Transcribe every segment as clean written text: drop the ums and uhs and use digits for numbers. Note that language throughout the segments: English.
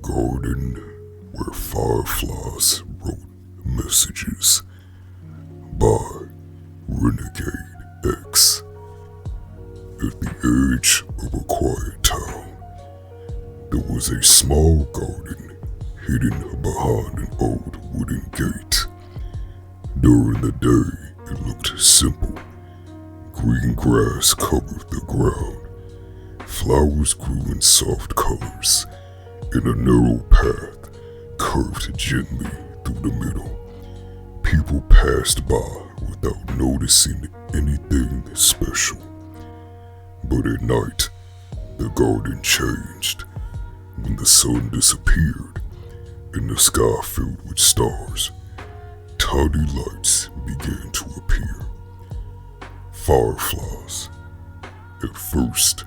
garden where fireflies wrote messages by Renegade X. At the edge of a quiet town, there was a small garden hidden behind an old wooden gate. During the day, it looked simple. Green grass covered the ground. Flowers grew in soft colors, and a narrow path curved gently through the middle. People passed by without noticing anything special. But at night, the garden changed. When the sun disappeared and the sky filled with stars, tiny lights began to appear. Fireflies. At first,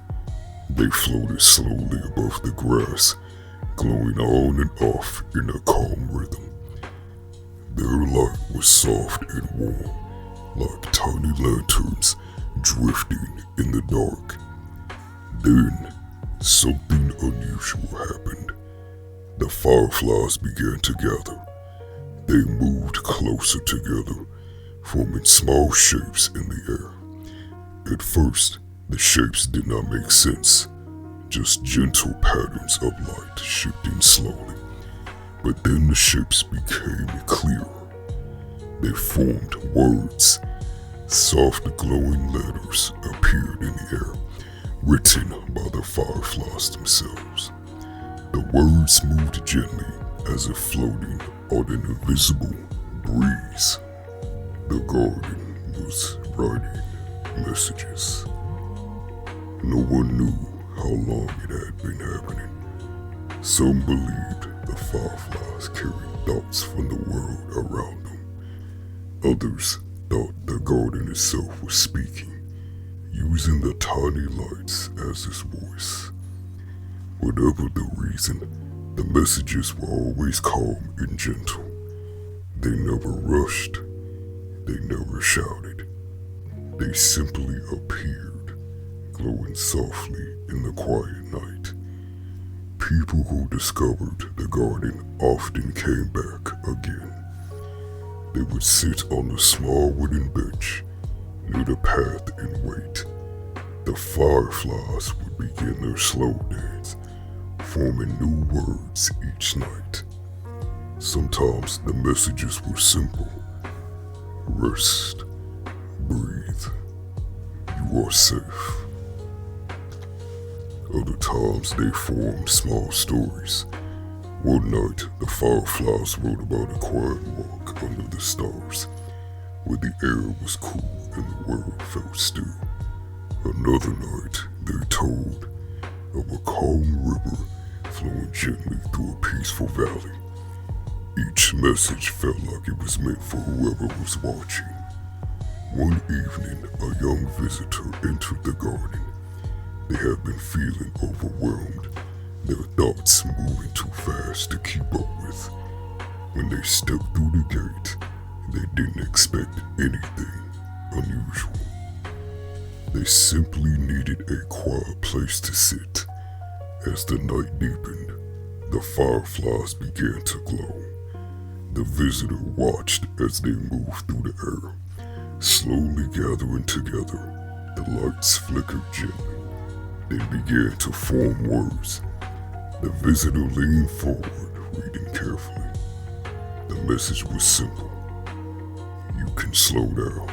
they floated slowly above the grass, glowing on and off in a calm rhythm. Their light was soft and warm, like tiny lanterns drifting in the dark. Then, something unusual happened. The fireflies began to gather. They moved closer together, forming small shapes in the air. At first, the shapes did not make sense, just gentle patterns of light shifting slowly. But then the shapes became clearer. They formed words. Soft glowing letters appeared in the air, written by the fireflies themselves. The words moved gently as if floating on an invisible breeze. The garden was writing messages. No one knew how long it had been happening. Some believed the fireflies carried thoughts from the world around them. Others thought the garden itself was speaking, using the tiny lights as its voice. Whatever the reason, the messages were always calm and gentle. They never rushed. They never shouted. They simply appeared, glowing softly in the quiet night. People who discovered the garden often came back again. They would sit on a small wooden bench near the path and wait. The fireflies would begin their slow dance, forming new words each night. Sometimes the messages were simple. Rest, breathe, you are safe. Other times they formed small stories. One night, the fireflies wrote about a quiet walk under the stars, where the air was cool and the world felt still. Another night, they told of a calm river flowing gently through a peaceful valley. Each message felt like it was meant for whoever was watching. One evening, a young visitor entered the garden. They had been feeling overwhelmed, their thoughts moving too fast to keep up with. When they stepped through the gate, they didn't expect anything unusual. They simply needed a quiet place to sit. As the night deepened, the fireflies began to glow. The visitor watched as they moved through the air, slowly gathering together. The lights flickered gently. They began to form words. The visitor leaned forward, reading carefully. The message was simple. You can slow down.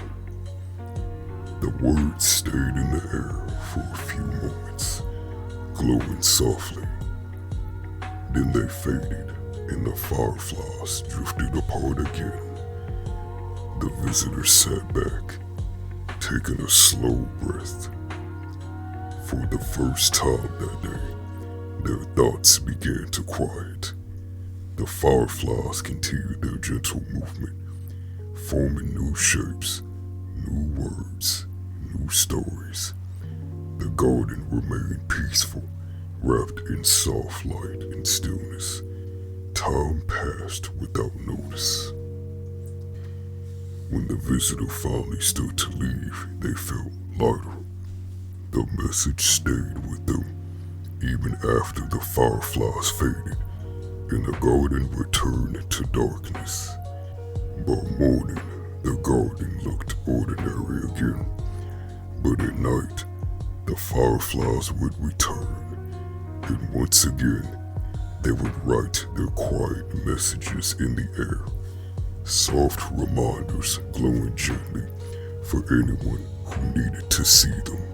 The words stayed in the air for a few moments, glowing softly. Then they faded, and the fireflies drifted apart again. The visitor sat back, taking a slow breath. For the first time that day, their thoughts began to quiet. The fireflies continued their gentle movement, forming new shapes, new words, new stories. The garden remained peaceful, wrapped in soft light and stillness. Time passed without notice. When the visitor finally stood to leave, they felt lighter. The message stayed with them, even after the fireflies faded. and the garden returned to darkness. By morning, the garden looked ordinary again, but at night, the fireflies would return, and once again, they would write their quiet messages in the air, soft reminders glowing gently for anyone who needed to see them.